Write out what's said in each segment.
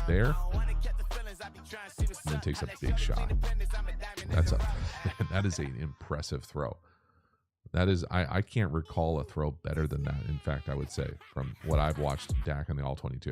there, and then takes a big shot. That is an impressive throw. That is, I can't recall a throw better than that. In fact, I would say from what I've watched Dak on the All-22.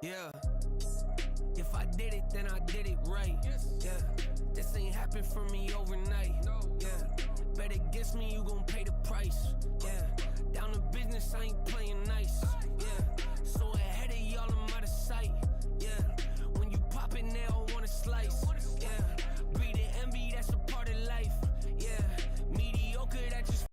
Yeah, if I did it, then I did it right. Yeah, this ain't happened for me overnight. Yeah, bet against me, you gon' pay the price. Yeah, down to business, I ain't playing nice. Yeah, so ahead of y'all, I'm out of sight. Yeah, when you pop it, they don't wanna slice. Yeah, greed and envy, that's a part of life. Yeah, mediocre, that just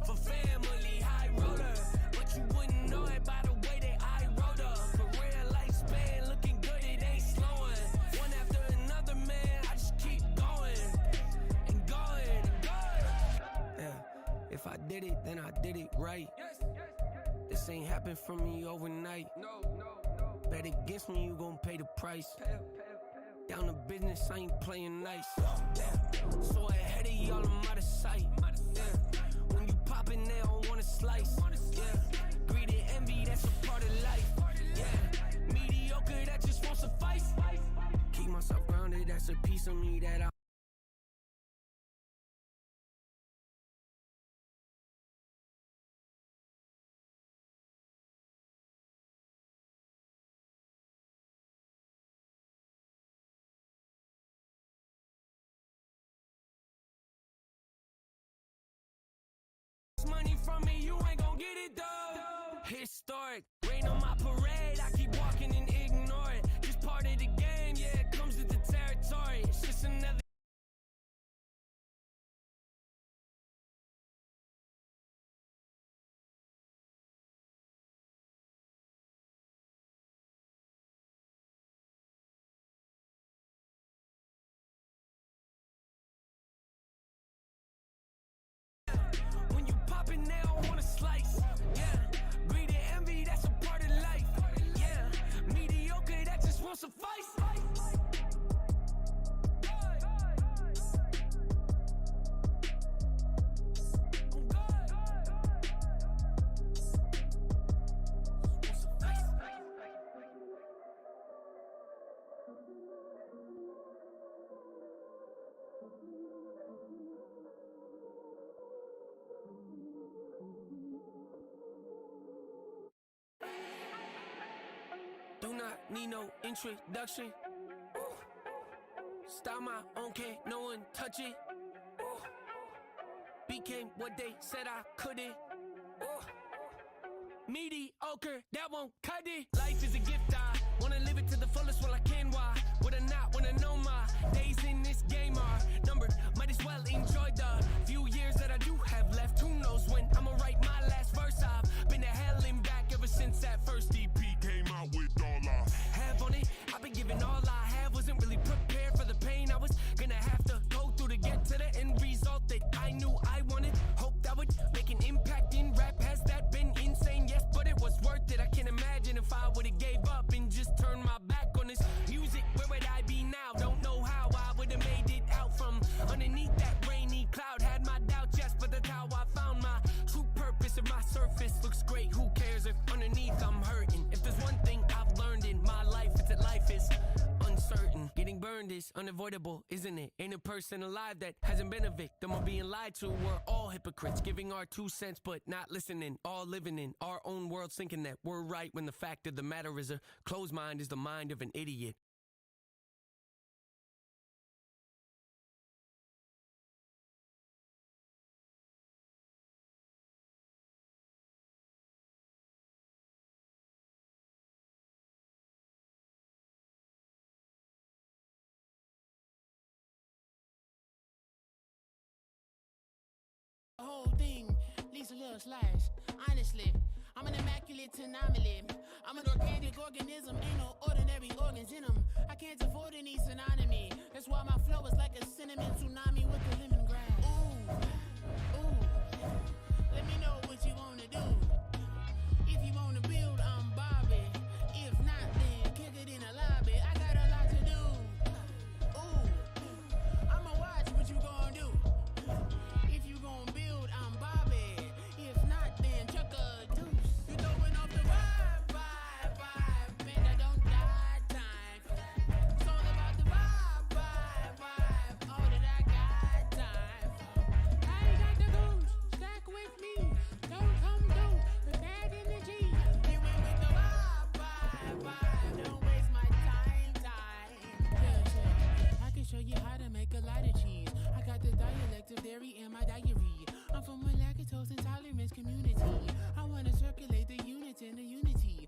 for family, high roller. But you wouldn't know it by the way that I wrote up. Career lifespan looking good, it ain't slowing. One after another, man, I just keep going and going and going. Yeah, if I did it, then I did it right. This ain't happened for me overnight. Bet against me, you gon' pay the price. Down to business, I ain't playing nice. So ahead of y'all, I'm out of sight. When you poppin', they don't wanna slice. Yeah, greed and envy, that's a part of life. Yeah, mediocre, that just won't suffice. Keep myself grounded, that's a piece of me that I money from me, you ain't historic. Rain on my parade, I keep walking and ignore it. Just part of the game, yeah, it comes with the territory. It's just another. When you poppin' now, I want a slice. Yeah, greed and envy, that's a part of life. Yeah, mediocre, that just won't suffice. Do not need no introduction. Ooh. Style my own, can't no one touch it. Ooh. Became what they said I couldn't. Ooh. Mediocre, that won't cut it. Life is a gift, I wanna live it to the fullest while I can. Why would I not wanna know my days in this game are numbered? Might as well enjoy the few years that I do have left. Who knows when I'ma write my last verse? I've been to hell and back ever since that first EP came out with all I have on it. I've been giving all I have, wasn't really prepared for the pain I was gonna have to go through to get to the end result that I knew I wanted. Hoped I would make an impact in rap. Has that been insane? Yes, but it was worth it. I can't imagine if I would've gave up and just turned my back on this music. Where would I be now? Don't know how I would've made it out from underneath that rainy cloud. Had my doubts, yes, but that's how I found my true purpose. If my surface looks great, who cares if underneath I'm hurting? If there's one thing I've learned in my life, it's that life is uncertain. Getting burned is unavoidable, isn't it? Ain't a person alive that hasn't been a victim of being lied to. We're all hypocrites, giving our 2 cents but not listening. All living in our own world, thinking that we're right when the fact of the matter is a closed mind is the mind of an idiot. The whole thing leaves a little slice. Honestly, I'm an immaculate anomaly. I'm an organic organism, ain't no ordinary organs in them. I can't afford any synonymy. That's why my flow is like a cinnamon tsunami with the lemongrass. Ooh, ooh. Let me know what you wanna do. If you wanna build, I'm Bobby. If not, then kick it in the lobby. I got a lot to do. Ooh, I'ma watch what you gon' do. If you gon' build, I'm Bobby. If not, then chuck a deuce. You throwing off the vibe. Man, I don't die time. It's all about the vibe. All that I got time. I ain't got the goose. Stack with me. Don't come through the bad energy. You went with the vibe. Don't waste my time. Yeah. I can show you how to make a lot of cheese. I got the dialect of dairy in my diary. I'm from a lactose intolerance community. I wanna circulate the units in the unity.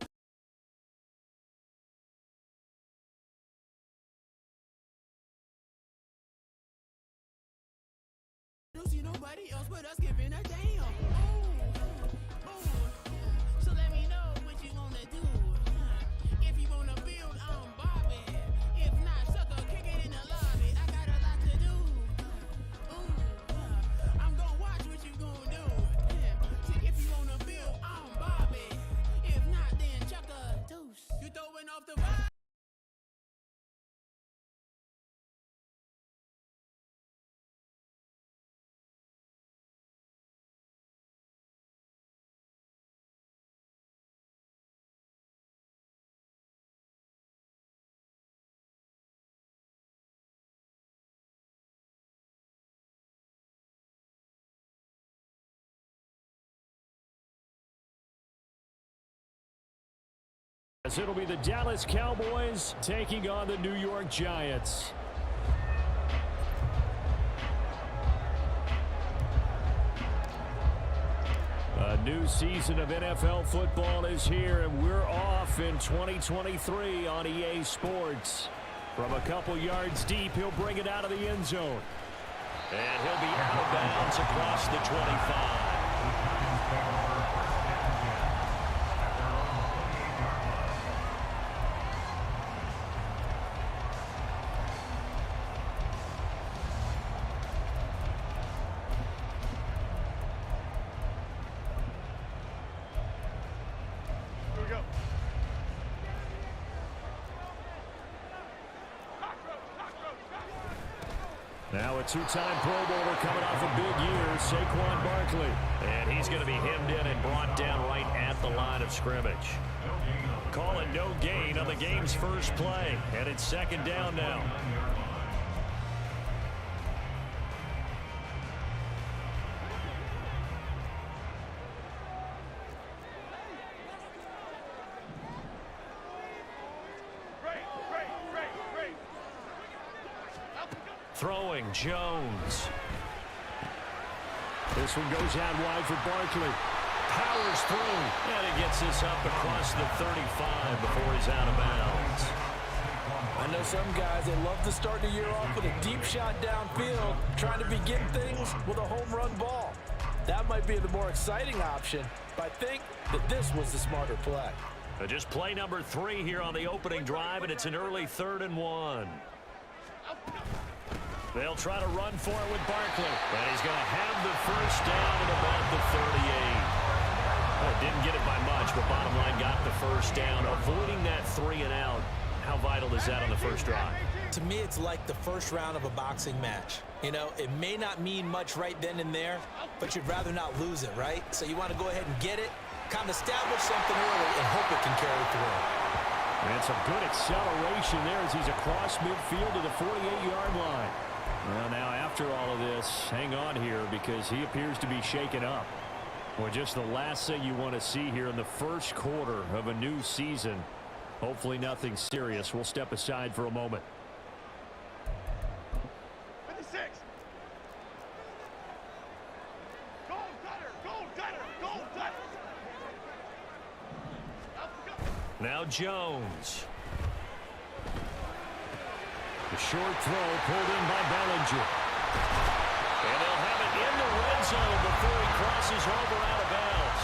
Don't see nobody else but us giving a damn. Ooh. So let me know what you wanna do. If you wanna build, I'm Bobby. If not, sucker, kick it in the lobby. I got a lot to do. Ooh, I'm gonna watch what you gonna do. See, if you wanna build, I'm Bobby. If not, then chuck a deuce. You throwing off the vibe. As it'll be the Dallas Cowboys taking on the New York Giants. new season of NFL football is here, and we're off in 2023 on EA Sports. From a couple yards deep, he'll bring it out of the end zone. And he'll be out of bounds across the 25. Now a two-time Pro Bowler coming off a big year, Saquon Barkley. And he's going to be hemmed in and brought down right at the line of scrimmage. Call it no gain on the game's first play. And it's second down now. Throwing, Jones. This one goes out wide for Barkley. Powers through. And he gets this up across the 35 before he's out of bounds. I know some guys, they love to start the year off with a deep shot downfield, trying to begin things with a home run ball. That might be the more exciting option, but I think that this was the smarter play. Just play number 3 here on the opening drive, and it's an early 3rd and 1. They'll try to run for it with Barkley. And he's going to have the first down at about the 38. Well, didn't get it by much, but bottom line got the first down. Avoiding that 3 and out. How vital is that on the first drive? To me, it's like the first round of a boxing match. You know, it may not mean much right then and there, but you'd rather not lose it, right? So you want to go ahead and get it, kind of establish something early, and hope it can carry through. And some good acceleration there as he's across midfield to the 48-yard line. Well, now after all of this, hang on here because he appears to be shaken up. Well, just the last thing you want to see here in the first quarter of a new season. Hopefully nothing serious. We'll step aside for a moment. 56. Goal cutter, goal cutter, goal cutter. Now Jones. The short throw pulled in by Bellinger. And they'll have it in the red zone before he crosses over out of bounds.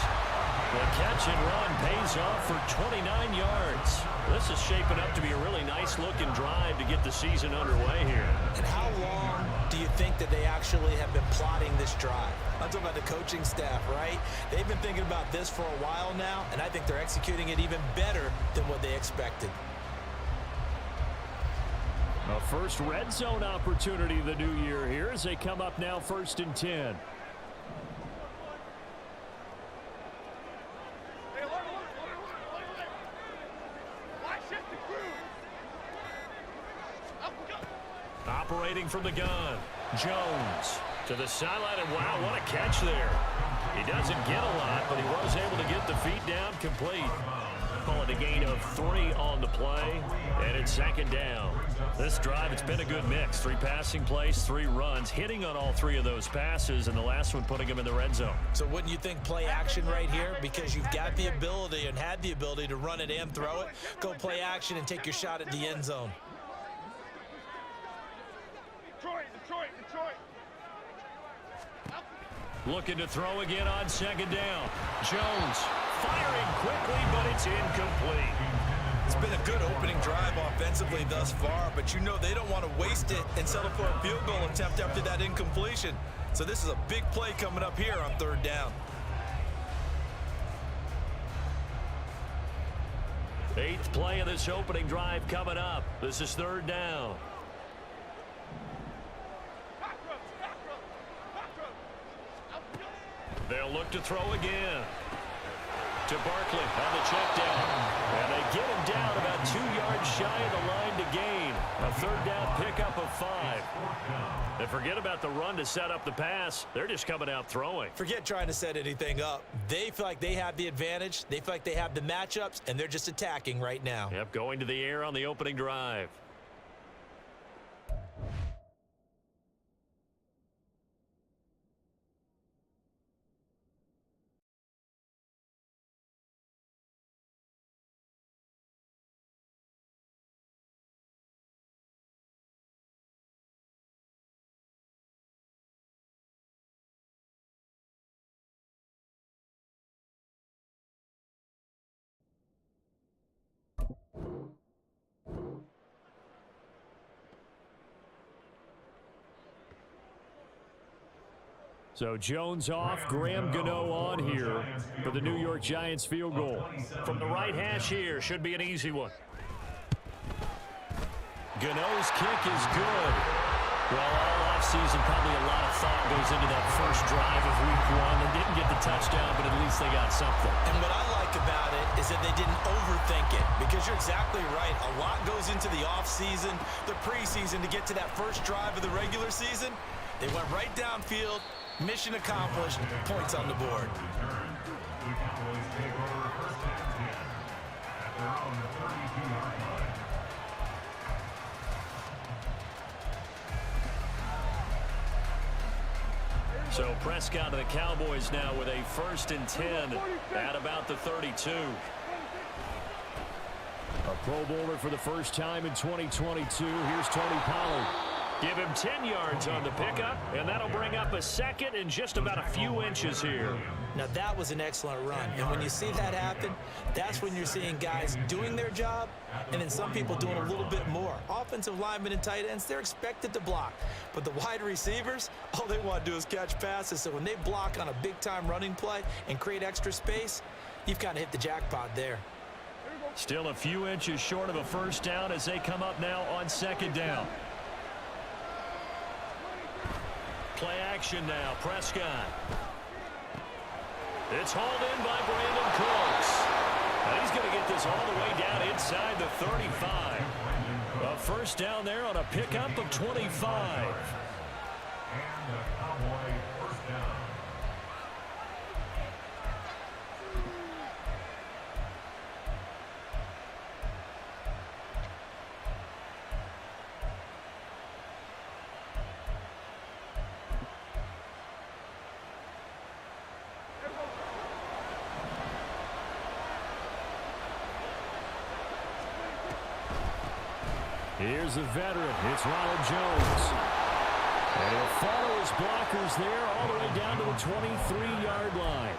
The catch and run pays off for 29 yards. This is shaping up to be a really nice-looking drive to get the season underway here. And how long do you think that they actually have been plotting this drive? I'm talking about the coaching staff, right? They've been thinking about this for a while now, and I think they're executing it even better than what they expected. A first red zone opportunity the new year here as they come up now 1st and 10. Operating from the gun, Jones to the sideline, and wow, what a catch there. He doesn't get a lot, but he was able to get the feet down complete. Call it a gain of 3 on the play, and it's 2nd down. This drive, it's been a good mix. 3 passing plays, 3 runs, hitting on all 3 of those passes, and the last one putting him in the red zone. So wouldn't you think play action right here? Because you've got the ability and had the ability to run it and throw it. Go play action and take your shot at the end zone. Detroit. Looking to throw again on 2nd down. Jones firing quickly, but it's incomplete. It's been a good opening drive offensively thus far, but you know they don't want to waste it and settle for a field goal attempt after that incompletion. So this is a big play coming up here on 3rd down. 8th play of this opening drive coming up. This is 3rd down. They'll look to throw again. To Barkley on the check down. And they get him down about 2 yards shy of the line to gain. A 3rd down pickup of 5. And forget about the run to set up the pass. They're just coming out throwing. Forget trying to set anything up. They feel like they have the advantage. They feel like they have the matchups, and they're just attacking right now. Yep, going to the air on the opening drive. So Jones off, Graham Gano on here for the New York Giants field goal. From the right hash here, should be an easy one. Gano's kick is good. Well, all offseason, probably a lot of thought goes into that first drive of week one. They didn't get the touchdown, but at least they got something. And what I like about it is that they didn't overthink it, because you're exactly right. A lot goes into the offseason, the preseason to get to that first drive of the regular season. They went right downfield, mission accomplished, points on the board. So Prescott of the Cowboys now with a 1st and 10 at about the 32. A Pro Bowler for the first time in 2022. Here's Tony Pollard. Give him 10 yards on the pickup, and that'll bring up a second and just about a few inches here. Now that was an excellent run, and when you see that happen, that's when you're seeing guys doing their job, and then some people doing a little bit more. Offensive linemen and tight ends, they're expected to block, but the wide receivers, all they want to do is catch passes. So when they block on a big-time running play and create extra space, you've kind of hit the jackpot there. Still a few inches short of a first down as they come up now on 2nd down. Play action now, Prescott. It's hauled in by Brandon Cooks. And he's going to get this all the way down inside the 35. A first down there on a pickup of 25. Here's the veteran. It's Ronald Jones. And he'll follow his blockers there all the way down to the 23-yard line.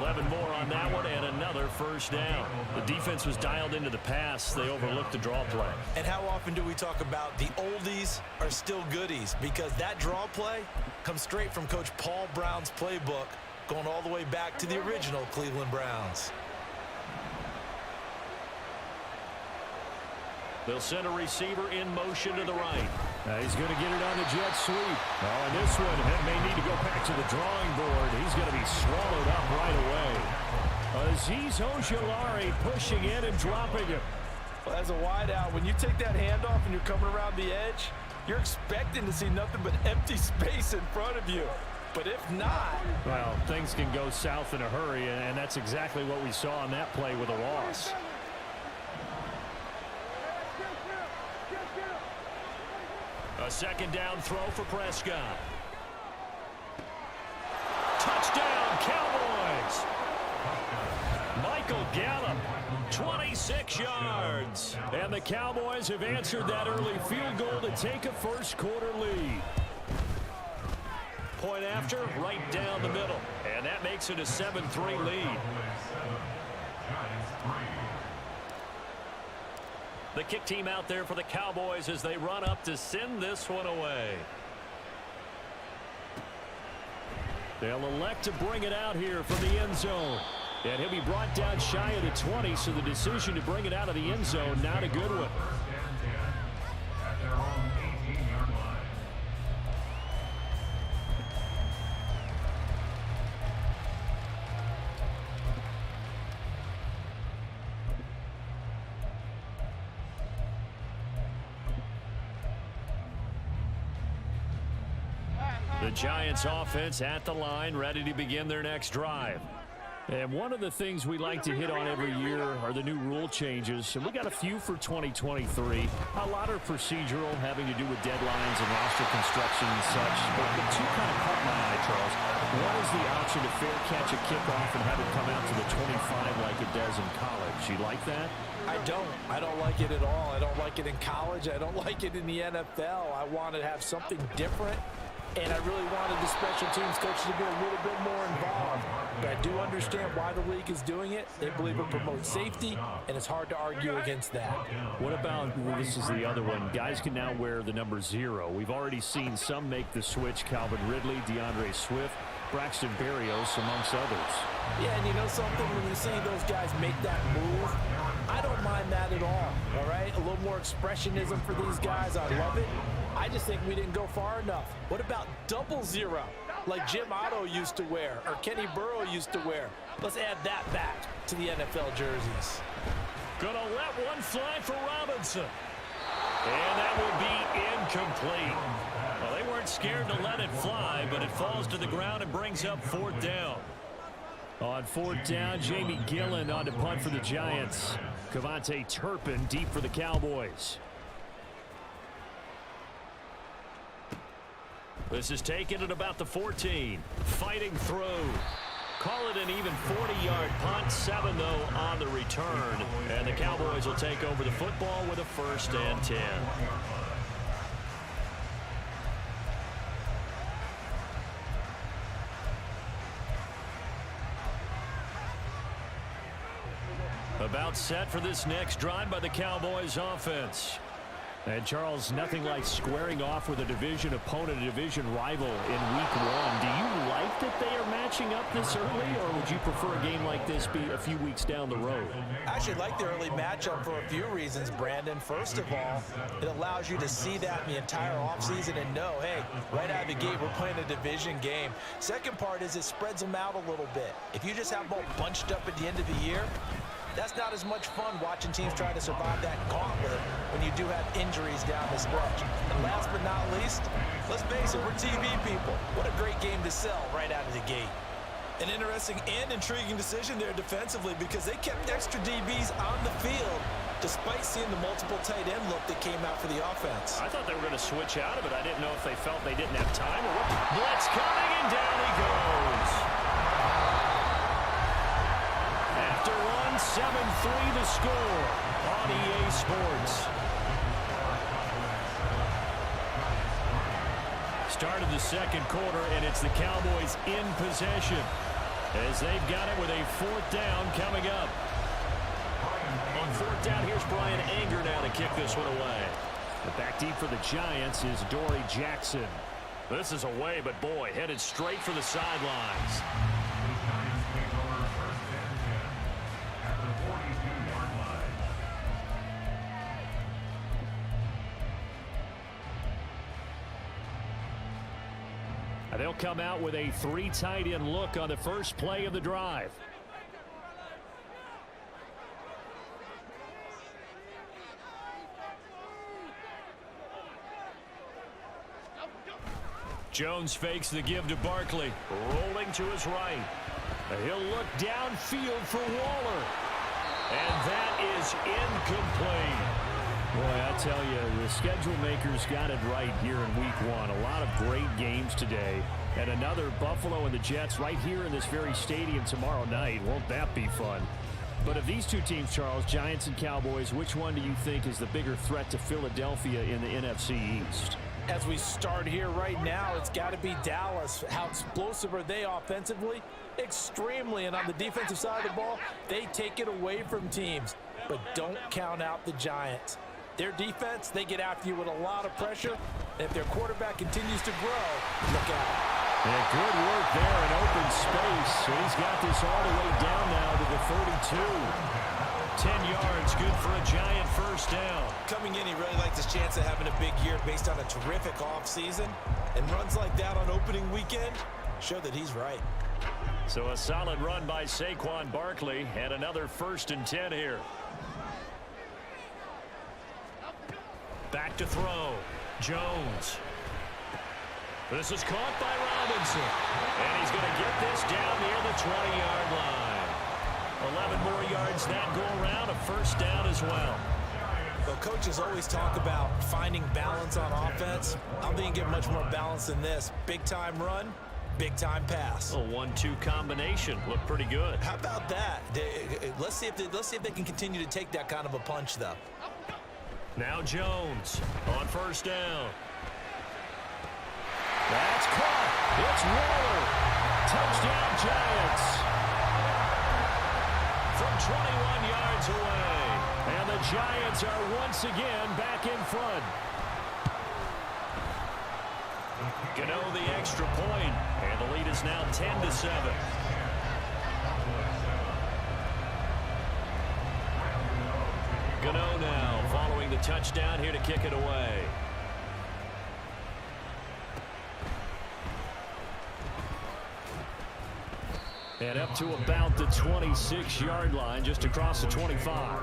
11 more on that one and another first down. The defense was dialed into the pass. They overlooked the draw play. And how often do we talk about the oldies are still goodies? Because that draw play comes straight from Coach Paul Brown's playbook, going all the way back to the original Cleveland Browns. They'll send a receiver in motion to the right. He's going to get it on the jet sweep. Oh, and this one may need to go back to the drawing board. He's going to be swallowed up right away. Azeez Ojulari pushing in and dropping him. Well, as a wideout, when you take that handoff and you're coming around the edge, you're expecting to see nothing but empty space in front of you. But if not, well, things can go south in a hurry, and that's exactly what we saw on that play with a loss. A second down throw for Prescott. Touchdown, Cowboys! Michael Gallup, 26 yards. And the Cowboys have answered that early field goal to take a first-quarter lead. Point after, right down the middle. And that makes it a 7-3 lead. The kick team out there for the Cowboys as they run up to send this one away. They'll elect to bring it out here from the end zone. And he'll be brought down shy of the 20, so the decision to bring it out of the end zone, not a good one. The Giants offense at the line, ready to begin their next drive. And one of the things we like to hit on every year are the new rule changes. And we got a few for 2023. A lot are procedural, having to do with deadlines and roster construction and such. But the two kind of caught my eye, Charles. One is the option to fair catch a kickoff and have it come out to the 25 like it does in college. You like that? I don't like it at all. I don't like it in college. I don't like it in the NFL. I want to have something different. And I really wanted the special teams coach to be a little bit more involved. But I do understand why the league is doing it. They believe it promotes safety, and it's hard to argue against that. What about, this is the other one, guys can now wear the number 0. We've already seen some make the switch, Calvin Ridley, DeAndre Swift, Braxton Berrios, amongst others. Yeah, and you know something? When you see those guys make that move, I don't mind that at all right? A little more expressionism for these guys. I love it. I just think we didn't go far enough. What about 00, like Jim Otto used to wear or Kenny Burrow used to wear? Let's add that back to the NFL jerseys. Gonna let one fly for Robinson. And that will be incomplete. Well, they weren't scared to let it fly, but it falls to the ground and brings up 4th down. On 4th down, Jamie Gillen on to punt for the Giants. Cavante Turpin deep for the Cowboys. This is taken at about the 14. Fighting through. Call it an even 40-yard punt. 7, though, on the return. And the Cowboys will take over the football with a 1st and 10. About set for this next drive by the Cowboys offense. And Charles, nothing like squaring off with a division opponent, a division rival in week 1. Do you like that they are matching up this early, or would you prefer a game like this be a few weeks down the road? I actually like the early matchup for a few reasons, Brandon. First of all, it allows you to see that in the entire offseason and know, hey, right out of the gate, we're playing a division game. Second part is it spreads them out a little bit. If you just have them all bunched up at the end of the year, that's not as much fun watching teams try to survive that gauntlet when you do have injuries down the stretch. And last but not least, let's face it, we're TV people. What a great game to sell right out of the gate. An interesting and intriguing decision there defensively because they kept extra DBs on the field despite seeing the multiple tight end look that came out for the offense. I thought they were going to switch out of it. I didn't know if they felt they didn't have time. Or what. Blitz coming, and down he goes. After 7-3 the score on EA Sports. Start of the second quarter, and it's the Cowboys in possession as they've got it with a 4th down coming up. On 4th down, here's Brian Anger now to kick this one away. The back deep for the Giants is Dory Jackson. This is away, but boy, headed straight for the sidelines. They'll come out with a 3 tight end look on the first play of the drive. Jones fakes the give to Barkley. Rolling to his right. He'll look downfield for Waller. And that is incomplete. Boy, I tell you, the schedule makers got it right here in week 1. A lot of great games today. And another Buffalo and the Jets right here in this very stadium tomorrow night. Won't that be fun? But of these two teams, Charles, Giants and Cowboys, which one do you think is the bigger threat to Philadelphia in the NFC East? As we start here right now, it's got to be Dallas. How explosive are they offensively? Extremely. And on the defensive side of the ball, they take it away from teams. But don't count out the Giants. Their defense, they get after you with a lot of pressure. And if their quarterback continues to grow, look out. Yeah, good work there in open space. He's got this all the way down now to the 32. 10 yards, good for a Giant first down. Coming in, he really likes his chance of having a big year based on a terrific offseason. And runs like that on opening weekend show that he's right. So a solid run by Saquon Barkley and another 1st and 10 here. Back to throw. Jones. This is caught by Robinson. And he's going to get this down near the 20-yard line. 11 more yards that go around. A first down as well. Well, coaches always talk about finding balance on offense. I don't think you get much more balance than this. Big-time run, big-time pass. A 1-2 combination. Looked pretty good. How about that? Let's see if they can continue to take that kind of a punch, though. Now Jones on first down. That's caught. It's Waller. Touchdown, Giants. From 21 yards away. And the Giants are once again back in front. Gano the extra point, and the lead is now 10-7. Gano now following the touchdown here to kick it away. And up to about the 26-yard line, just across the 25.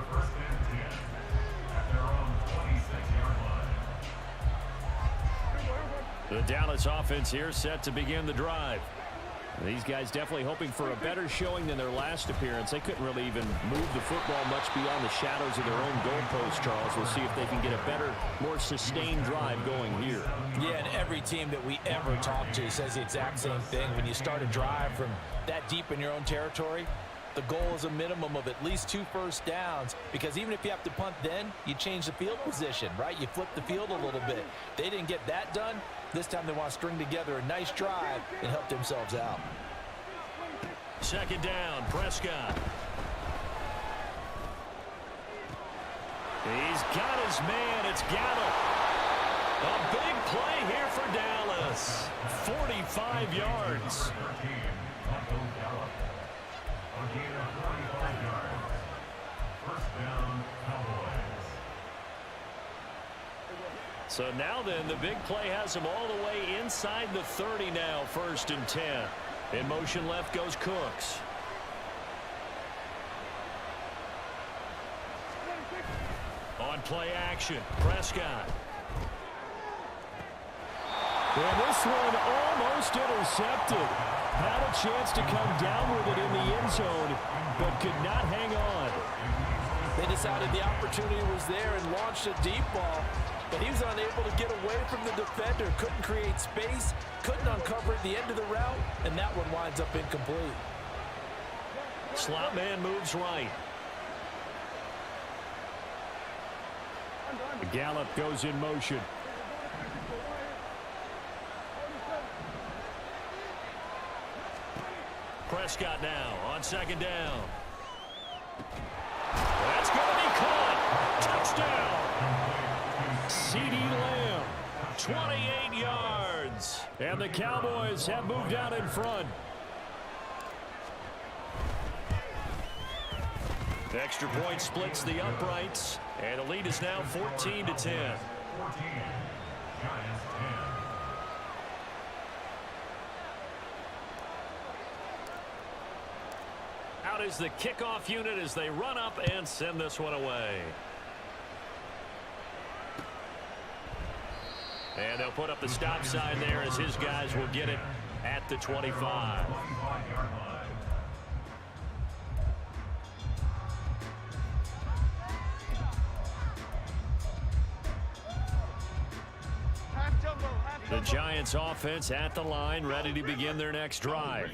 The Dallas offense here set to begin the drive. These guys definitely hoping for a better showing than their last appearance. They couldn't really even move the football much beyond the shadows of their own goalpost, Charles. We'll see if they can get a better, more sustained drive going here. Yeah, and every team that we ever talk to says the exact same thing. When you start a drive from that deep in your own territory, the goal is a minimum of at least 2 first downs, because even if you have to punt then, you change the field position, right? You flip the field a little bit. They didn't get that done. This time they want to string together a nice drive and help themselves out. Second down, Prescott. He's got his man. It's Gallup. A big play here for Dallas. 45 yards. So now then, the big play has him all the way inside the 30 now, 1st and 10. In motion left goes Cooks. On play action, Prescott. And this one almost intercepted. Had a chance to come down with it in the end zone, but could not hang on. They decided the opportunity was there and launched a deep ball, but he was unable to get away from the defender, couldn't create space, couldn't uncover at the end of the route, and that one winds up incomplete. Slot man moves right. Gallup goes in motion. Prescott now on second down. That's going to be caught. Touchdown. CeeDee Lamb, 28 yards. And the Cowboys have moved out in front. The extra point splits the uprights, and the lead is now 14-10. Out is the kickoff unit as they run up and send this one away. And they'll put up the stop sign there as his guys will get it at the 25. The Giants offense at the line, ready to begin their next drive.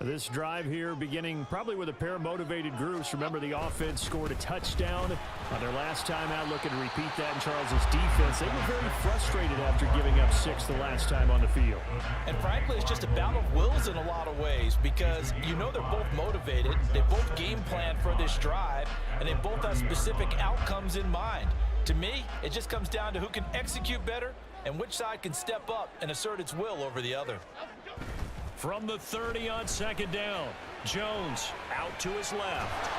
This drive here beginning probably with a pair of motivated groups. Remember, the offense scored a touchdown on their last time out, looking to repeat that in Charles's defense. They were very frustrated after giving up 6 the last time on the field. And frankly, it's just a battle of wills in a lot of ways, because you know they're both motivated, they both game plan for this drive, and they both have specific outcomes in mind. To me, it just comes down to who can execute better and which side can step up and assert its will over the other. From the 30 on second down, Jones out to his left.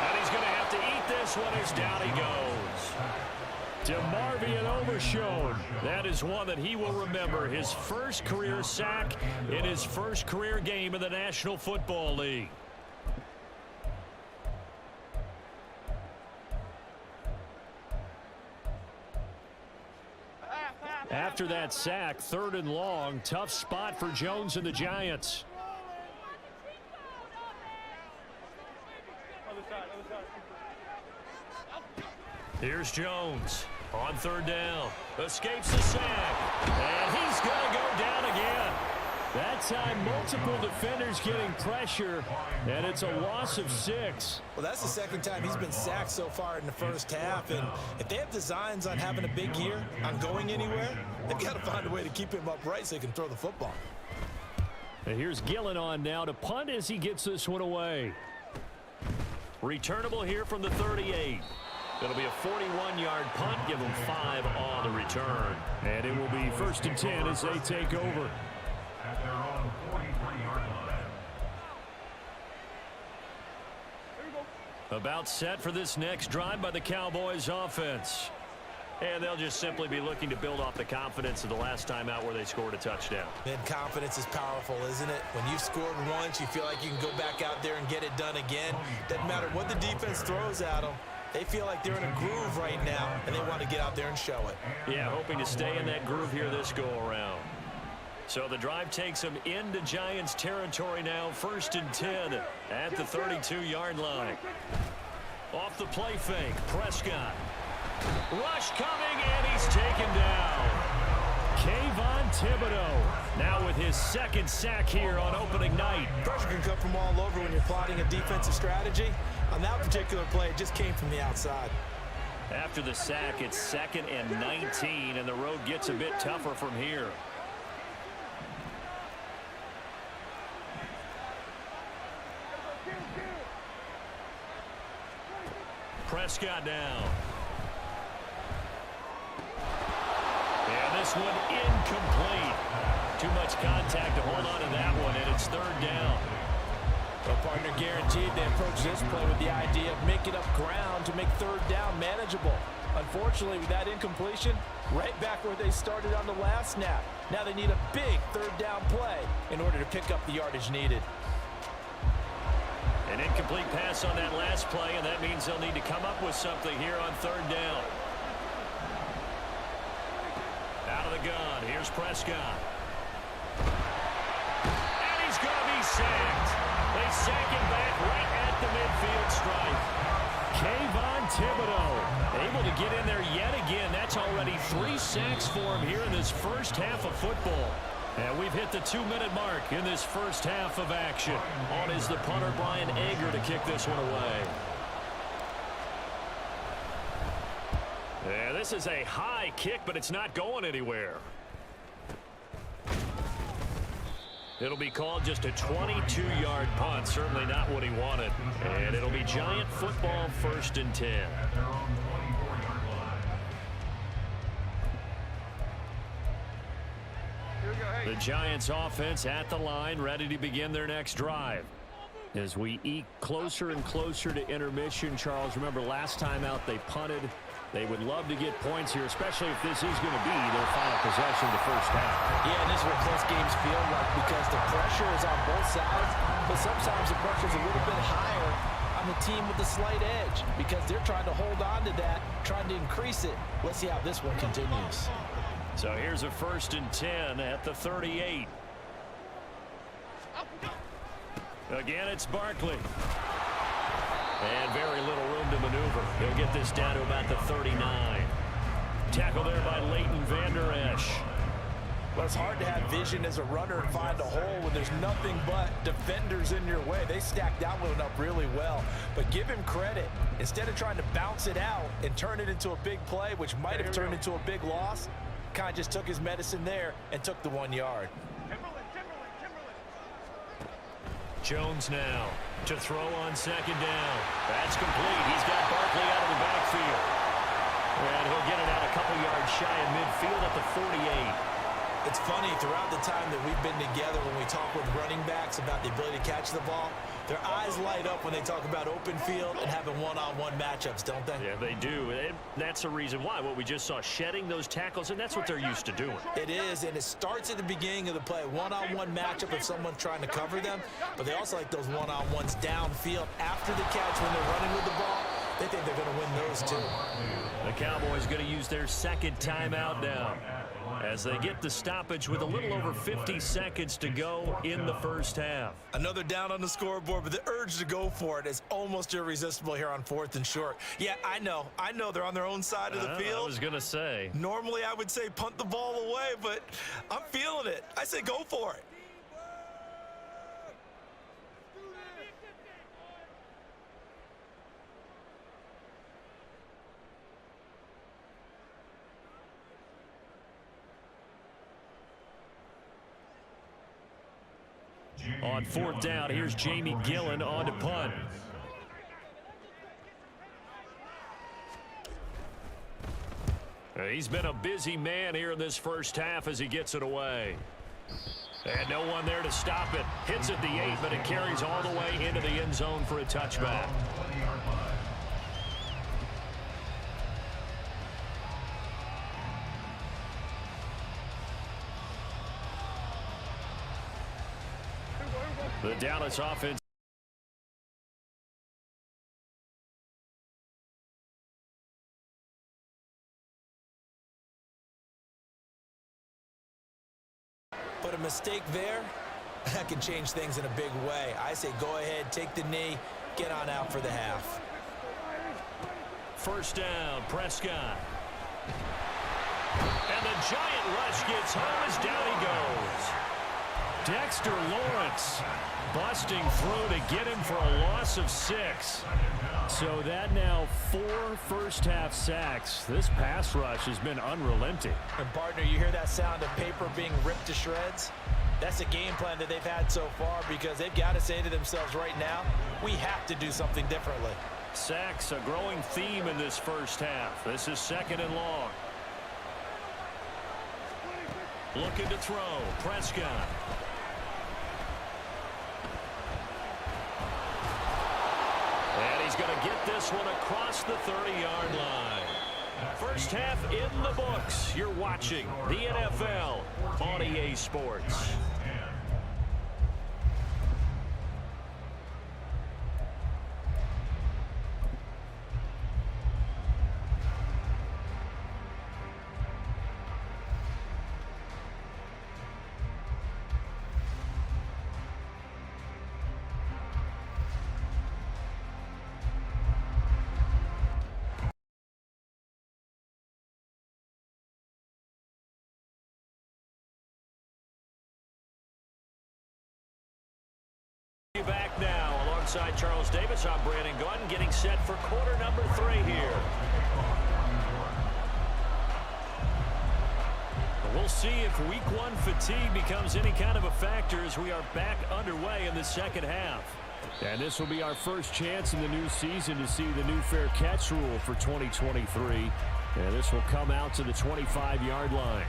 And he's going to have to eat this one as down he goes. DeMarvion Overshown. That is one that he will remember. His first career sack in his first career game in the National Football League. After that sack, 3rd and long, tough spot for Jones and the Giants. Here's Jones on 3rd down. Escapes the sack. And he's going to go down again. That time, multiple defenders getting pressure, and it's a loss of 6. Well, that's the second time he's been sacked so far in the first half, and if they have designs on having a big year, on going anywhere, they've got to find a way to keep him upright so he can throw the football. And here's Gillen on now to punt as he gets this one away. Returnable here from the 38. It'll be a 41-yard punt, give them 5 on the return. And it will be 1st and 10 as they take over. At their own 43-yard line. About set for this next drive by the Cowboys offense. And they'll just simply be looking to build off the confidence of the last time out where they scored a touchdown. Man, confidence is powerful, isn't it? When you've scored once, you feel like you can go back out there and get it done again. Doesn't matter what the defense throws at them. They feel like they're in a groove right now, and they want to get out there and show it. Yeah, hoping to stay in that groove here this go-around. So the drive takes them into Giants territory now, 1st and 10 at the 32-yard line. Off the play fake, Prescott. Rush coming, and he's taken down. Kayvon Thibodeau now with his 2nd sack here on opening night. Pressure can come from all over when you're plotting a defensive strategy. On that particular play, it just came from the outside. After the sack, it's 2nd and 19, and the road gets a bit tougher from here. Prescott down. And this one incomplete. Too much contact to hold on to that one, and it's 3rd down. Well, partner, guaranteed they approach this play with the idea of making up ground to make 3rd down manageable. Unfortunately, with that incompletion, right back where they started on the last snap. Now they need a big 3rd down play in order to pick up the yardage needed. An incomplete pass on that last play, and that means they'll need to come up with something here on 3rd down. Out of the gun, here's Prescott. And he's going to be sacked. They sack him back right at the midfield stripe. Kayvon Thibodeau able to get in there yet again. That's already 3 sacks for him here in this first half of football. And we've hit the 2-minute mark in this first half of action. On is the punter, Brian Ager, to kick this one away. Yeah, this is a high kick, but it's not going anywhere. It'll be called just a 22-yard punt. Certainly not what he wanted. And it'll be Giant football, 1st and 10. The Giants offense at the line, ready to begin their next drive. As we eke closer and closer to intermission, Charles, remember last time out they punted. They would love to get points here, especially if this is going to be their final possession of the first half. Yeah, and this is what close games feel like because the pressure is on both sides, but sometimes the pressure is a little bit higher on the team with the slight edge because they're trying to hold on to that, trying to increase it. Let's see how this one continues. So here's a 1st and 10 at the 38. Again, it's Barkley. And very little room to maneuver. He'll get this down to about the 39. Tackle there by Leighton Vander Esch. Well, it's hard to have vision as a runner and find a hole when there's nothing but defenders in your way. They stacked that one up really well. But give him credit. Instead of trying to bounce it out and turn it into a big play, which might have turned into a big loss, kind of just took his medicine there and took the 1 yard. Jones now to throw on 2nd down. That's complete. He's got Barkley out of the backfield. And he'll get it out a couple yards shy of midfield at the 48. It's funny, throughout the time that we've been together, when we talk with running backs about the ability to catch the ball, their eyes light up when they talk about open field and having one-on-one matchups, don't they? Yeah, they do. And that's the reason why. What we just saw, shedding those tackles, and that's what they're used to doing. It is, and it starts at the beginning of the play. One-on-one matchup if someone's trying to cover them, but they also like those one-on-ones downfield after the catch when they're running with the ball. They think they're going to win those too. The Cowboys going to use their 2nd timeout now as they get the stoppage with a little over 50 seconds to go in the first half. Another down on the scoreboard, but the urge to go for it is almost irresistible here on 4th and short. Yeah, I know they're on their own side of the field. I was going to say. Normally I would say punt the ball away, but I'm feeling it. I say go for it. On fourth down, here's Jamie Gillen on to punt. He's been a busy man here in this first half as he gets it away. And no one there to stop it. Hits at the 8, but it carries all the way into the end zone for a touchback. The Dallas offense. But a mistake there, that can change things in a big way. I say go ahead, take the knee, get on out for the half. First down, Prescott. And the giant rush gets home as down he goes. Dexter Lawrence busting through to get him for a loss of 6. So that now 4 first-half sacks. This pass rush has been unrelenting. And, partner, you hear that sound of paper being ripped to shreds? That's the game plan that they've had so far because they've got to say to themselves right now, we have to do something differently. Sacks, a growing theme in this first half. This is 2nd and long. Looking to throw, Prescott. And he's going to get this one across the 30-yard line. First half in the books. You're watching the NFL on EA Sports. Back now alongside Charles Davis. I'm Brandon Gunn getting set for quarter number 3 here. We'll see if week 1 fatigue becomes any kind of a factor as we are back underway in the second half. And this will be our first chance in the new season to see the new fair catch rule for 2023. And this will come out to the 25-yard line.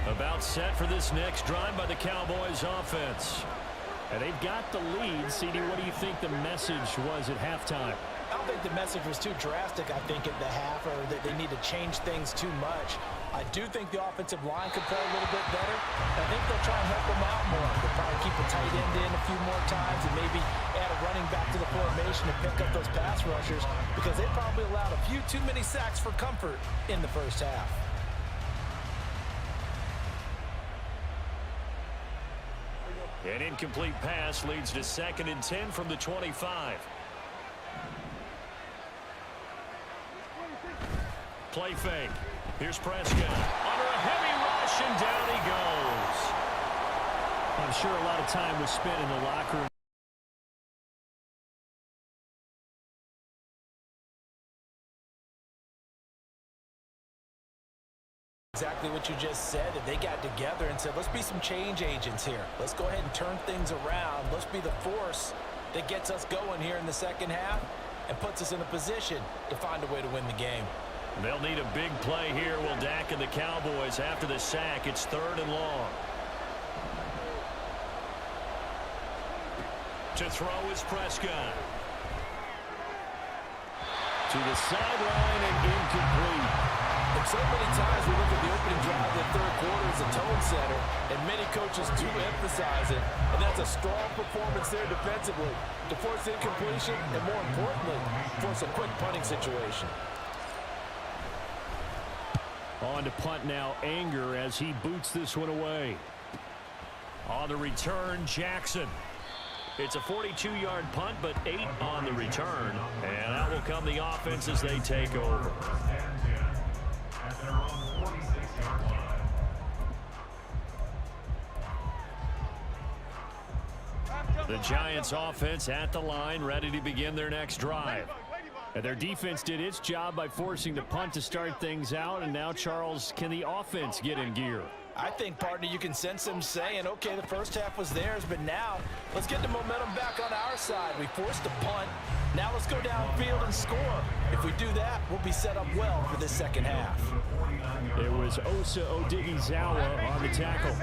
About set for this next drive by the Cowboys offense. And they've got the lead. CD, what do you think the message was at halftime? I don't think the message was too drastic, I think, at the half, or that they need to change things too much. I do think the offensive line could play a little bit better. I think they'll try and help them out more. They'll probably keep a tight end in a few more times and maybe add a running back to the formation to pick up those pass rushers because they probably allowed a few too many sacks for comfort in the first half. An incomplete pass leads to 2nd and 10 from the 25. Play fake. Here's Prescott. Under a heavy rush, and down he goes. I'm sure a lot of time was spent in the locker room. Exactly what you just said, that they got together and said, let's be some change agents here. Let's go ahead and turn things around. Let's be the force that gets us going here in the second half and puts us in a position to find a way to win the game. They'll need a big play here. Will Dak and the Cowboys after the sack. It's 3rd and long. To throw is Prescott. To the sideline and incomplete. And so many times we look at the opening drive of the third quarter as a tone setter, and many coaches do emphasize it, and that's a strong performance there defensively to force incompletion and, more importantly, force a quick punting situation. On to punt now, Anger as he boots this one away. On the return, Jackson. It's a 42-yard punt, but 8 on the return, and that will come the offense as they take over. The Giants offense at the line, ready to begin their next drive. And their defense did its job by forcing the punt to start things out. And now, Charles, can the offense get in gear? I think, partner, you can sense them saying, okay, the first half was theirs, but now let's get the momentum back on our side. We forced a punt. Now let's go downfield and score. If we do that, we'll be set up well for this second half. It was Osa Odighizuwa on the tackle.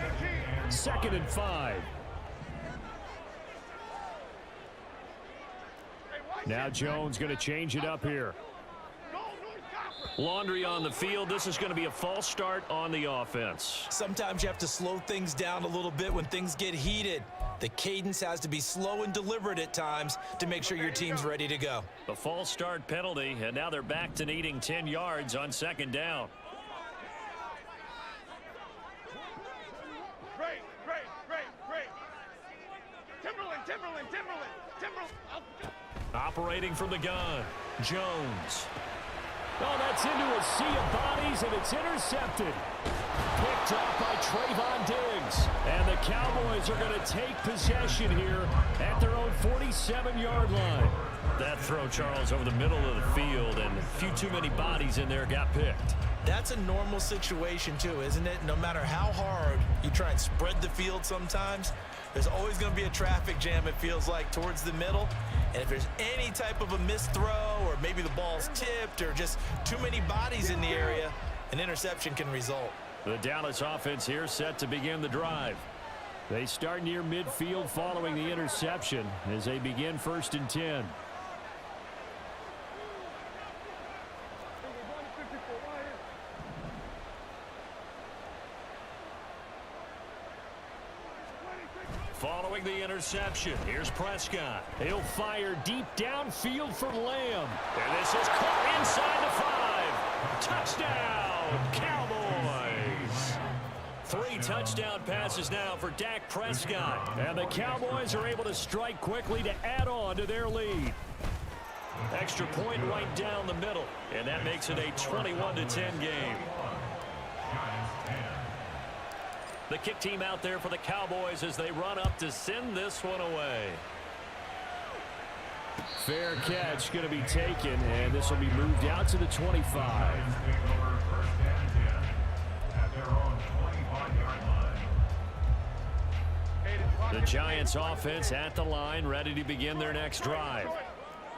2nd and 5. Now Jones going to change it up here. Laundry on the field. This is going to be a false start on the offense. Sometimes you have to slow things down a little bit when things get heated. The cadence has to be slow and deliberate at times to make sure your team's ready to go. A false start penalty, and now they're back to needing 10 yards on 2nd down. Great. Timberland. Operating from the gun, Jones. Oh, that's into a sea of bodies, and it's intercepted. Picked up by Trayvon Diggs. And the Cowboys are going to take possession here at their own 47-yard line. That throw, Charles, over the middle of the field, and a few too many bodies in there got picked. That's a normal situation, too, isn't it? No matter how hard you try and spread the field sometimes, there's always going to be a traffic jam, it feels like, towards the middle. And if there's any type of a missed throw, or maybe the ball's tipped, or just too many bodies in the area, an interception can result. The Dallas offense here set to begin the drive. They start near midfield following the interception as they begin 1st and 10. Following the interception, here's Prescott. He'll fire deep downfield for Lamb. And this is caught inside the 5. Touchdown, Cowboys. 3 touchdown passes now for Dak Prescott. And the Cowboys are able to strike quickly to add on to their lead. Extra point right down the middle. And that makes it a 21-10 game. The kick team out there for the Cowboys as they run up to send this one away. Fair catch going to be taken, and this will be moved out to the 25. The Giants offense at the line, ready to begin their next drive.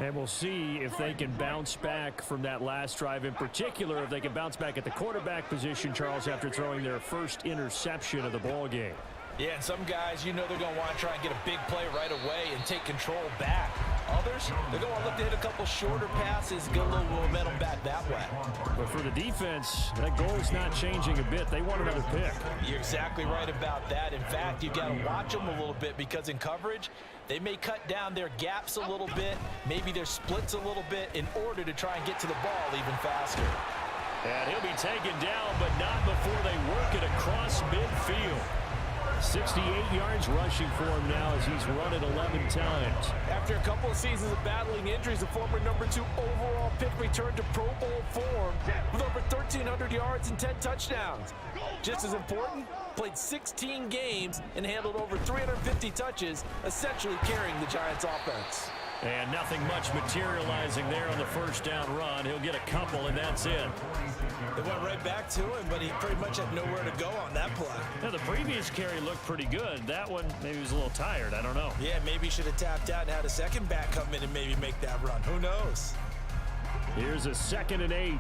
And we'll see if they can bounce back from that last drive, in particular if they can bounce back at the quarterback position, Charles, after throwing their first interception of the ball game. Yeah, and some guys, you know they're going to want to try and get a big play right away and take control back. Others, they're going to look to hit a couple shorter passes, get a little momentum back that way. But for the defense, that goal's not changing a bit. They want another pick. You're exactly right about that. In fact, you've got to watch them a little bit because in coverage, they may cut down their gaps a little bit, maybe their splits a little bit in order to try and get to the ball even faster. And he'll be taken down, but not before they work it across midfield. 68 yards rushing for him now as he's run it 11 times. After a couple of seasons of battling injuries, the former #2 overall pick returned to Pro Bowl form with over 1,300 yards and 10 touchdowns. Just as important, played 16 games and handled over 350 touches, essentially carrying the Giants offense. And nothing much materializing there on the first down run. He'll get a couple, and that's it. It went right back to him, but he pretty much had nowhere to go on that play. Now, the previous carry looked pretty good. That one, maybe he was a little tired. I don't know. Yeah, maybe he should have tapped out and had a second back come in and maybe make that run. Who knows? Here's a 2nd and 8.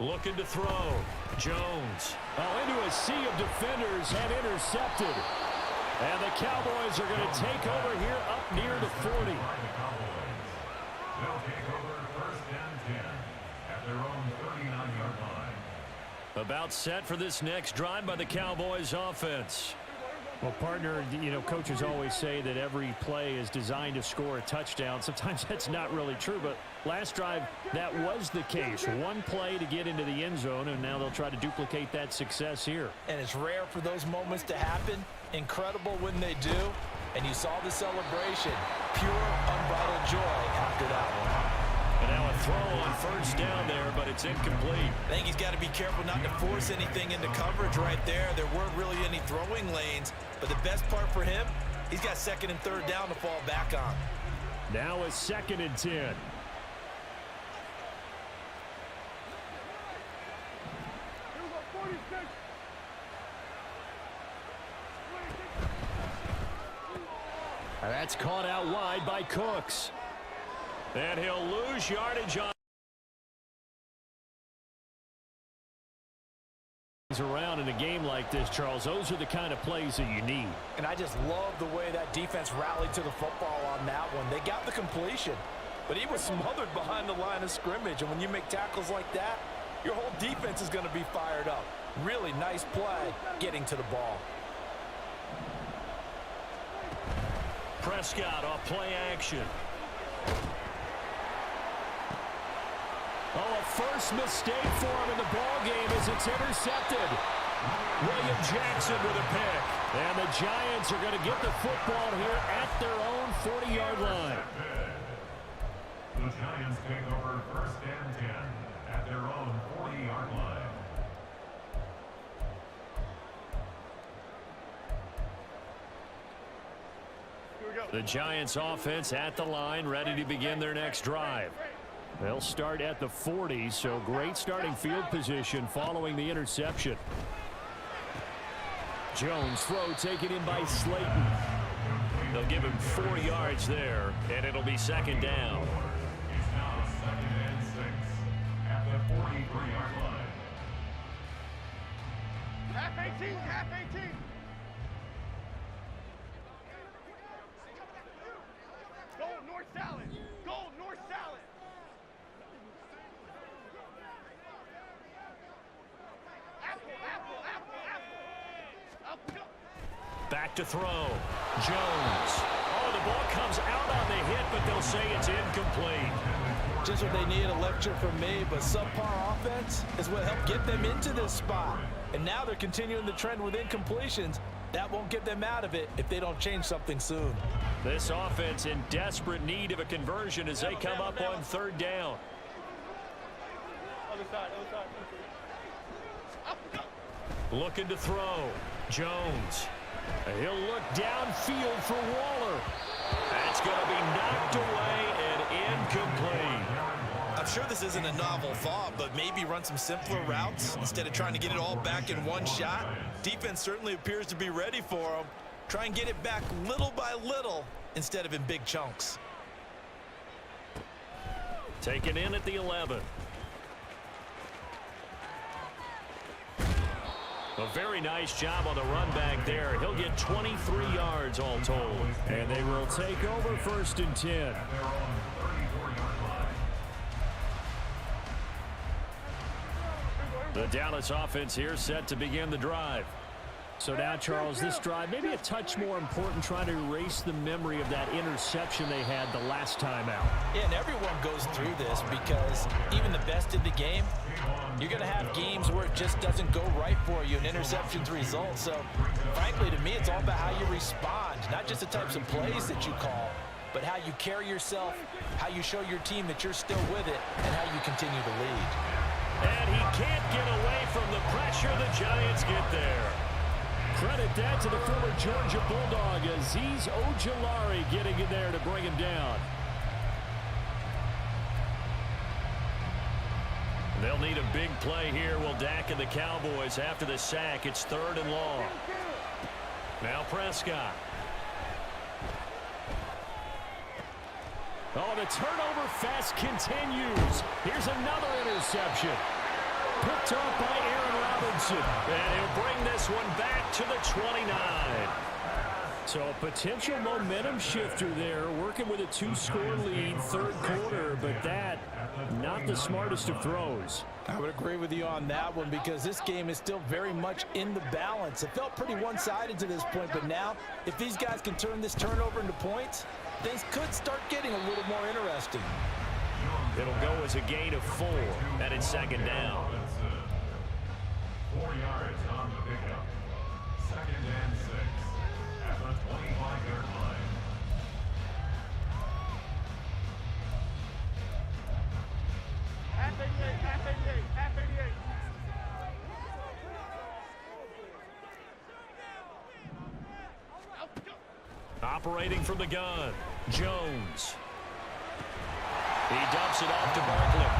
Looking to throw. Jones. Into a sea of defenders and intercepted. And the Cowboys are going to take over here up near the 40. They'll take over 1st and 10 at their own 39-yard line. About set for this next drive by the Cowboys offense. Well, partner, you know, coaches always say that every play is designed to score a touchdown. Sometimes that's not really true, but last drive, that was the case. One play to get into the end zone, and now they'll try to duplicate that success here. And it's rare for those moments to happen. Incredible when they do. And you saw the celebration. Pure, unbridled joy after that one. And now a throw on first down there, but it's incomplete. I think he's got to be careful not to force anything into coverage right there. There weren't really any throwing lanes, but the best part for him, He's got second and third down to fall back on. Now a 2nd and 10. That's caught out wide by Cooks. And he'll lose yardage on around in a game like this, Charles. Those are the kind of plays that you need. And I just love the way that defense rallied to the football on that one. They got the completion, but he was smothered behind the line of scrimmage. And when you make tackles like that, your whole defense is going to be fired up. Really nice play getting to the ball. Prescott off play action. Oh, a first mistake for him in the ball game as it's intercepted. William Jackson with a pick. And the Giants are going to get the football here at their own 40-yard line. The Giants take over 1st and 10 at their own 40-yard line. The Giants offense at the line, ready to begin their next drive. They'll start at the 40, so great starting field position following the interception. Jones throw taken in by Slayton. They'll give him 4 yards there, and it'll be 2nd down. It's now 2nd and 6 at the 43-yard line. Half 18, half 18. Go north salad. Go north salad. Apple, apple, apple, apple. Up, go. Back to throw. Jones. Oh, the ball comes out on the hit, but they'll say it's incomplete. Just what they need, a lecture from me, but subpar offense is what helped get them into this spot. And now they're continuing the trend with incompletions. That won't get them out of it if they don't change something soon. This offense in desperate need of a conversion as they come up on 3rd down. Other side, other side. Up, go. Looking to throw. Jones. He'll look downfield for Waller. That's going to be knocked away and incomplete. I'm sure this isn't a novel thought, but maybe run some simpler routes instead of trying to get it all back in one shot. Defense certainly appears to be ready for them. Try and get it back little by little instead of in big chunks. Taken in at the 11. A very nice job on the run back there. He'll get 23 yards all told. And they will take over 1st and 10. The Dallas offense here set to begin the drive. So now, Charles, this drive maybe a touch more important, trying to erase the memory of that interception they had the last time out. Yeah, and everyone goes through this because even the best in the game, you're going to have games where it just doesn't go right for you and interceptions result. So, frankly, to me, it's all about how you respond, not just the types of plays that you call, but how you carry yourself, how you show your team that you're still with it, and how you continue to lead. And he can't get away from the pressure. The Giants get there. Credit that to the former Georgia Bulldog, Azeez Ojulari getting in there to bring him down. They'll need a big play here. Will Dak and the Cowboys after the sack. It's 3rd and long. Now Prescott. Oh, the turnover fest continues. Here's another interception. Picked up by Aaron Robinson. And he'll bring this one back to the 29. So a potential momentum shifter there, working with a 2-score lead, 3rd quarter, but that, not the smartest of throws. I would agree with you on that one because this game is still very much in the balance. It felt pretty one-sided to this point, but now if these guys can turn this turnover into points, things could start getting a little more interesting. It'll go as a gain of 4, and it's 2nd down. 4 yards on the pickup. 2nd and 6 at the 25-yard line. Half 88, half 88, half 88. Operating from the gun, Jones. He dumps it off to Barkley.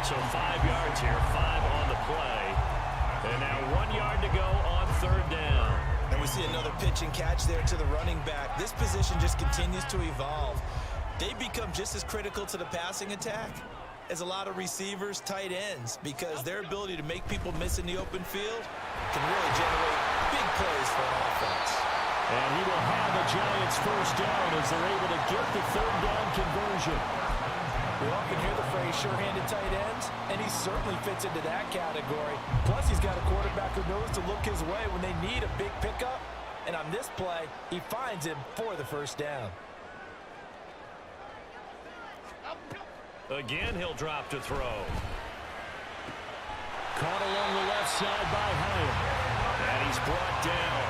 So 5 yards here, 5 on the play. And now 1 yard to go on third down. And we see another pitch and catch there to the running back. This position just continues to evolve. They become just as critical to the passing attack as a lot of receivers, tight ends, because their ability to make people miss in the open field can really generate big plays for an offense. And he will have the Giants first down as they're able to get the third down conversion. We often hear the phrase sure-handed tight ends, and he certainly fits into that category. Plus, he's got a quarterback who knows to look his way when they need a big pickup. And on this play, he finds him for the first down. Again, he'll drop to throw. Caught along the left side by Hyatt. And he's brought down.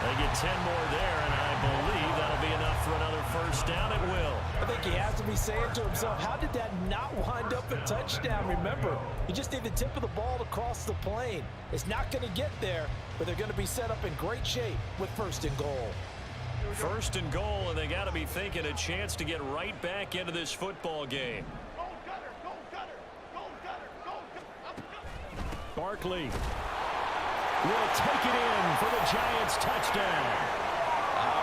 They get 10 more there, and I believe that'll be enough for another first down. It will. I think he has to be saying to himself, how did that not wind up a touchdown? Remember, you just need the tip of the ball to cross the plane. It's not going to get there, but they're going to be set up in great shape with first and goal. First and goal, and they got to be thinking a chance to get right back into this football game. Go Gunner, go Gunner, go Gunner, go Gunner. Barkley will take it in for the Giants touchdown.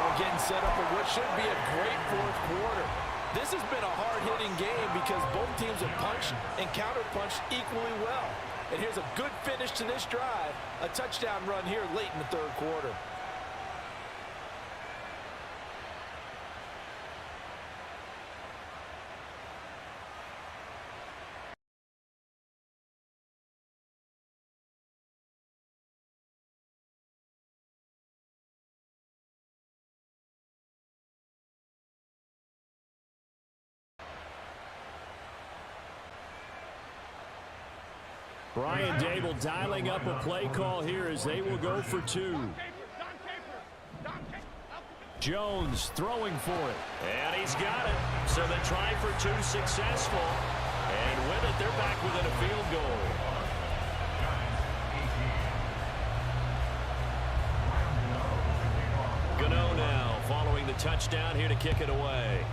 We're getting set up for what should be a great fourth quarter. This has been a hard-hitting game because both teams have punched and counter-punched equally well. And here's a good finish to this drive, a touchdown run here late in the third quarter. Brian Dable dialing up a play call here as they will go for 2. Jones throwing for it. And he's got it. So they try for 2, successful. And with it, they're back within a field goal. Gano now following the touchdown here to kick it away.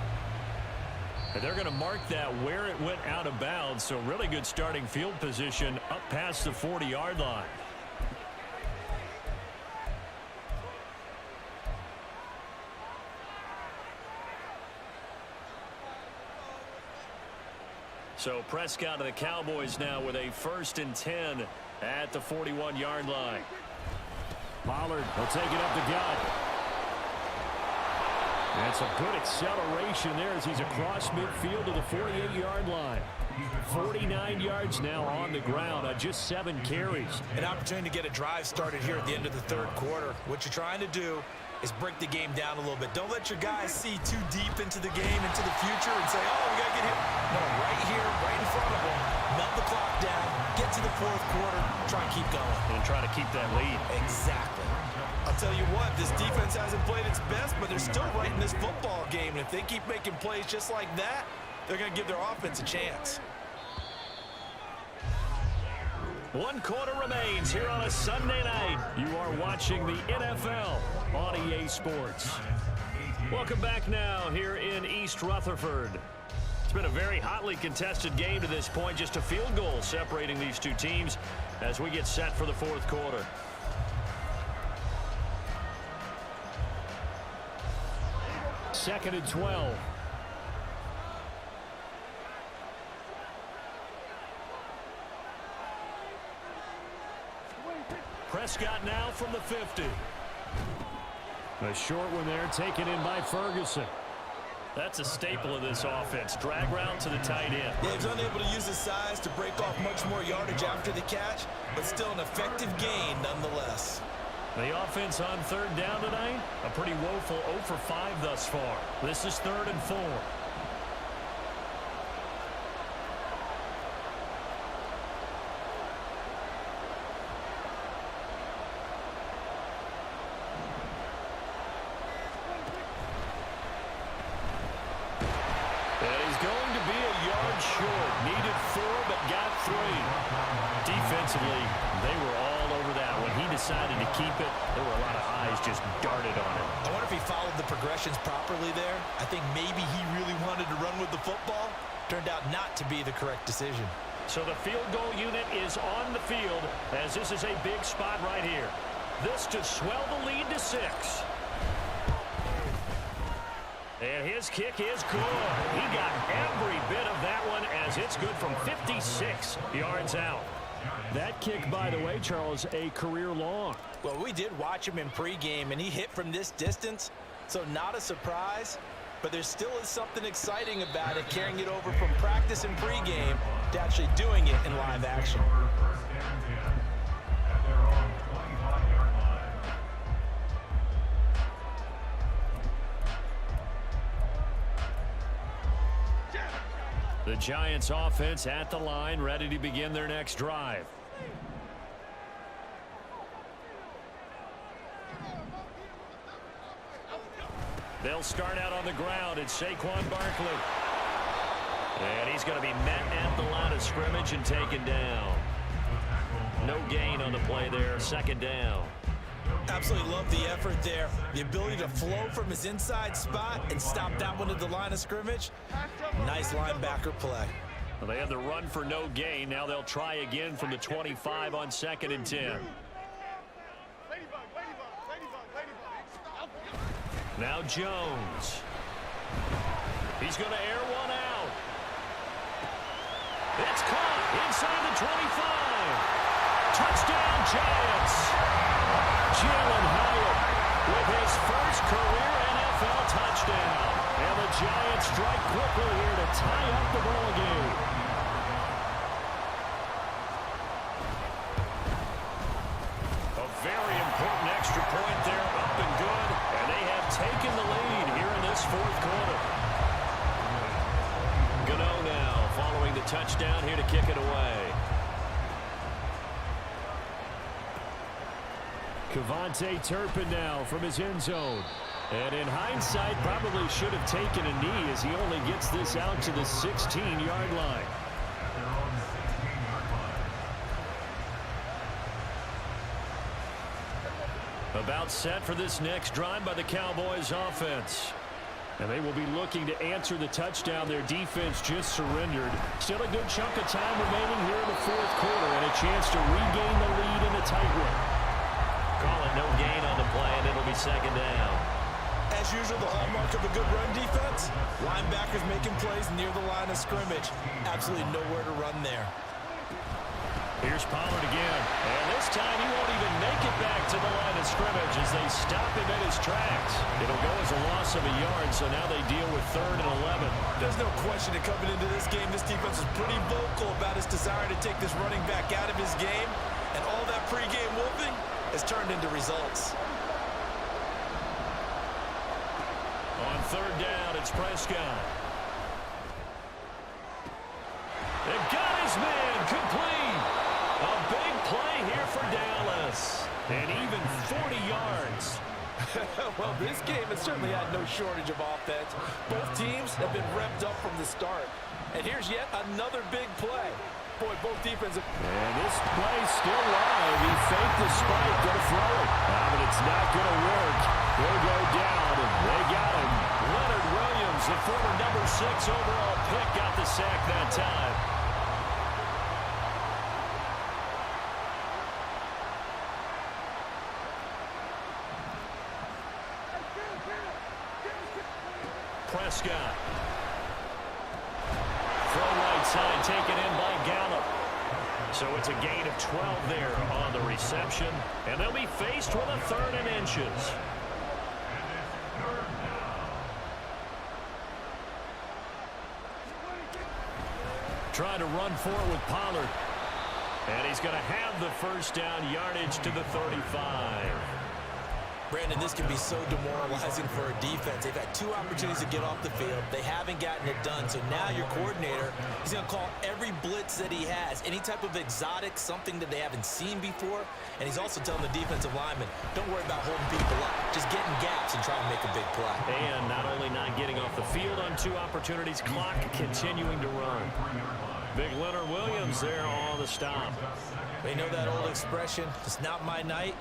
And they're going to mark that where it went out of bounds. So really good starting field position up past the 40-yard line. So Prescott and the Cowboys now with a 1st and 10 at the 41-yard line. Pollard will take it up the gut. And some good acceleration there as he's across midfield to the 48-yard line. 49 yards now on the ground on just 7 carries. An opportunity to get a drive started here at the end of the third quarter. What you're trying to do is break the game down a little bit. Don't let your guys see too deep into the game, into the future, and say, oh, we got to get hit. No, right here, right in front of them, melt the clock down, get to the fourth quarter, try and keep going. And try to keep that lead. Exactly. I'll tell you what, this defense hasn't played its best, but they're still right in this football game. And if they keep making plays just like that, they're going to give their offense a chance. 1 quarter remains here on a Sunday night. You are watching the NFL on EA Sports. Welcome back now here in East Rutherford. It's been a very hotly contested game to this point. Just a field goal separating these two teams as we get set for the fourth quarter. Second and 12. Prescott now from the 50. A short one there taken in by Ferguson. That's a staple of this offense. Drag route to the tight end. Yeah, he's unable to use his size to break off much more yardage after the catch, but still an effective gain nonetheless. The offense on third down tonight, a pretty woeful 0 for 5 thus far. This is 3rd and 4. And he's going to be a yard short. Needed 4, but got 3. Defensively, they were all over that when he decided to keep it, there were a lot of eyes just darted on him. I wonder if he followed the progressions properly there. I think maybe he really wanted to run with the football. Turned out not to be the correct decision. So the field goal unit is on the field as this is a big spot right here. This to swell the lead to 6. And his kick is good. He got every bit of that one as it's good from 56 yards out. That kick, by the way, Charles, a career long. Well, we did watch him in pregame, and he hit from this distance, so not a surprise. But there still is something exciting about it, carrying it over from practice and pregame to actually doing it in live action. First and 10 at their own 25-yard line. The Giants offense at the line, ready to begin their next drive. They'll start out on the ground. It's Saquon Barkley. And he's going to be met at the line of scrimmage and taken down. No gain on the play there. Second down. Absolutely love the effort there. The ability to flow from his inside spot and stop that one at the line of scrimmage. Nice linebacker play. Well, they had the run for no gain. Now they'll try again from the 25 on 2nd and 10. Now Jones. He's going to air one out. It's caught inside the 25. Touchdown, Giants. Jalen Hyatt with his first career NFL touchdown. And the Giants strike quickly here to tie up the ball game. A very important extra point there, up and good. And they have taken the lead here in this 4th quarter. Gano now following the touchdown here to kick it away. Kevontae Turpin now from his end zone. And in hindsight, probably should have taken a knee as he only gets this out to the 16-yard line. About set for this next drive by the Cowboys offense. And they will be looking to answer the touchdown their defense just surrendered. Still a good chunk of time remaining here in the 4th quarter and a chance to regain the lead in a tight one. Call it no gain on the play, and it'll be 2nd down. As usual, the hallmark of a good run defense, linebackers making plays near the line of scrimmage. Absolutely nowhere to run there. Here's Pollard again, and this time he won't even make it back to the line of scrimmage as they stop him in his tracks. It'll go as a loss of a yard, so now they deal with 3rd and 11. There's no question that coming into this game, this defense is pretty vocal about its desire to take this running back out of his game, and all that pregame whooping has turned into results. On 3rd down, it's Prescott. They've got his man complete. A big play here for Dallas. And even 40 yards. Well, this game has certainly had no shortage of offense. Both teams have been revved up from the start. And here's yet another big play. Boy, both defensive. And this play's still live. He faked the spike, gonna throw it. But it's not gonna work. He'll go down, and they got him. Leonard Williams, the former number 6 overall pick, got the sack that time. Prescott. Throw right side, taken in by Gallup. So it's a gain of 12 there on the reception. And they'll be faced with a 3rd and inches. Trying to run forward with Pollard. And he's going to have the first down, yardage to the 35. Brandon, this can be so demoralizing for a defense. They've had 2 opportunities to get off the field. They haven't gotten it done. So now your coordinator is going to call every blitz that he has, any type of exotic, something that they haven't seen before. And he's also telling the defensive lineman, don't worry about holding people up. Just get in gaps and try and make a big play. And not only not getting off the field on 2 opportunities, clock continuing to run. Big Leonard Williams there on the stop. You know that old expression, it's not my night?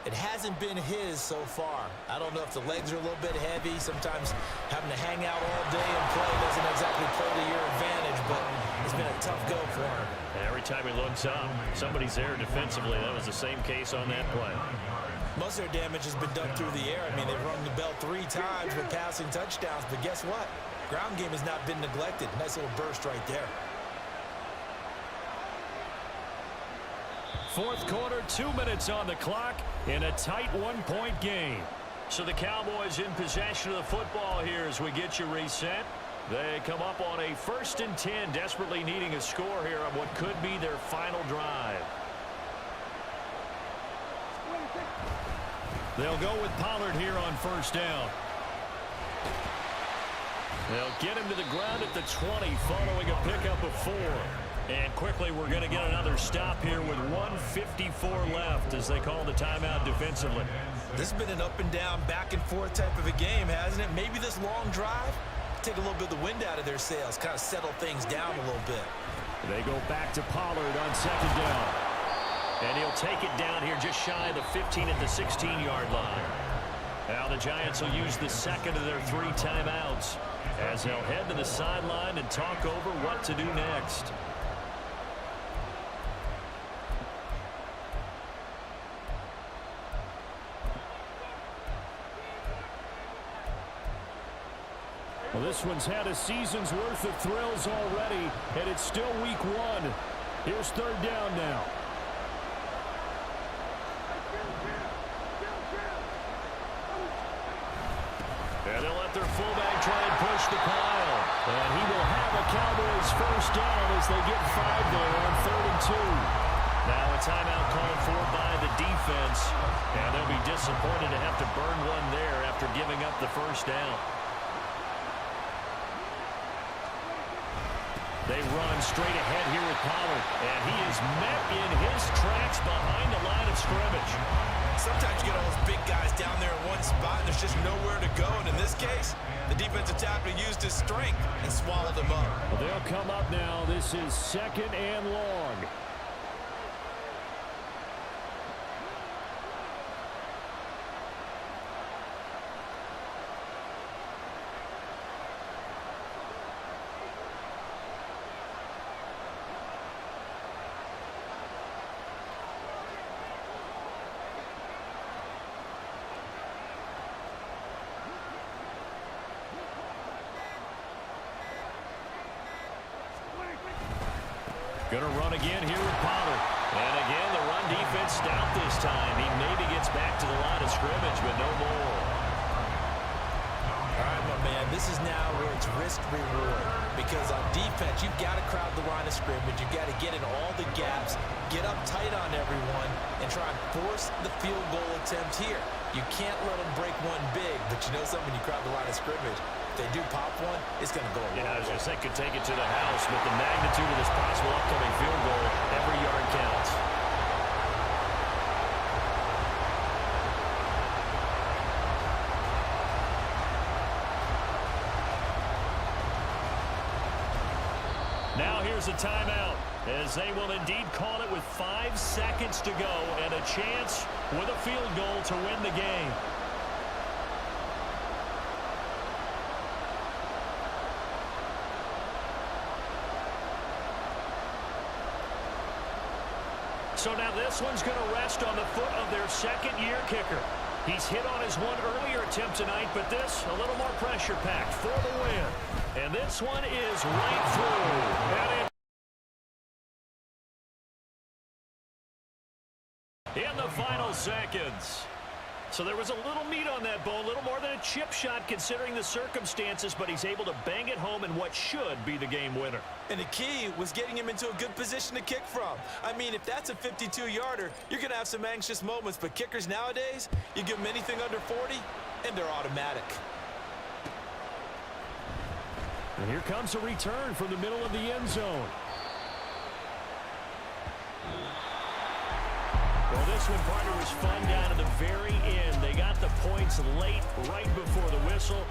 It hasn't been his so far. I don't know if the legs are a little bit heavy. Sometimes having to hang out all day and play doesn't exactly play to your advantage, but it's been a tough go for him. And every time he looks up, somebody's there defensively. That was the same case on that play. Most of their damage has been done through the air. I mean, they've rung the bell 3 times with passing touchdowns, but guess what? Ground game has not been neglected. Nice little burst right there. Fourth quarter, 2 minutes on the clock in a tight 1-point game. So the Cowboys in possession of the football here as we get you reset. They come up on a 1st and 10, desperately needing a score here on what could be their final drive. They'll go with Pollard here on 1st down. They'll get him to the ground at the 20 following a pickup of 4. And quickly we're going to get another stop here with 1:54 left as they call the timeout defensively. This has been an up and down, back and forth type of a game, hasn't it? Maybe this long drive, take a little bit of the wind out of their sails, kind of settle things down a little bit. They go back to Pollard on 2nd down. And he'll take it down here just shy of the 15 at the 16-yard line. Now the Giants will use the 2nd of their 3 timeouts as they'll head to the sideline and talk over what to do next. Well, this one's had a season's worth of thrills already, and it's still week 1. Here's 3rd down now. And they'll let their fullback try and push the pile. And he will have a Cowboys 1st down as they get 5 there on 3rd and 2. Now a timeout called for by the defense. And they'll be disappointed to have to burn one there after giving up the 1st down. They run straight ahead here with Pollard. And he is met in his tracks behind the line of scrimmage. Sometimes you get all those big guys down there in one spot, and there's just nowhere to go. And in this case, the defensive tackle used his strength and swallowed him up. Well, they'll come up now. This is 2nd and long. Going to run again here with Pollard. And again, the run defense stout this time. He maybe gets back to the line of scrimmage, but no more. All right, my man, this is now where it's risk-reward. Because on defense, you've got to crowd the line of scrimmage. You've got to get in all the gaps, get up tight on everyone, and try and force the field goal attempt here. You can't let them break one big, but you know something, when you crowd the line of scrimmage, if they do pop one, it's going to go a long way. I was going to say could take it to the house, but the magnitude of this possible upcoming field goal, every yard counts. Now here's a timeout, as they will indeed call it with 5 seconds to go and a chance with a field goal to win the game. So now this one's going to rest on the foot of their 2nd-year kicker. He's hit on his one earlier attempt tonight, but this a little more pressure-packed for the win. And this one is right through. And in the final seconds. So there was a little meat on that bone, a little more than a chip shot considering the circumstances, but he's able to bang it home in what should be the game winner. And the key was getting him into a good position to kick from. I mean, if that's a 52-yarder, you're going to have some anxious moments, but kickers nowadays, you give them anything under 40, and they're automatic. And here comes a return from the middle of the end zone. Well, this one, partner, was fun down to the very end. They got the points late, right before the whistle.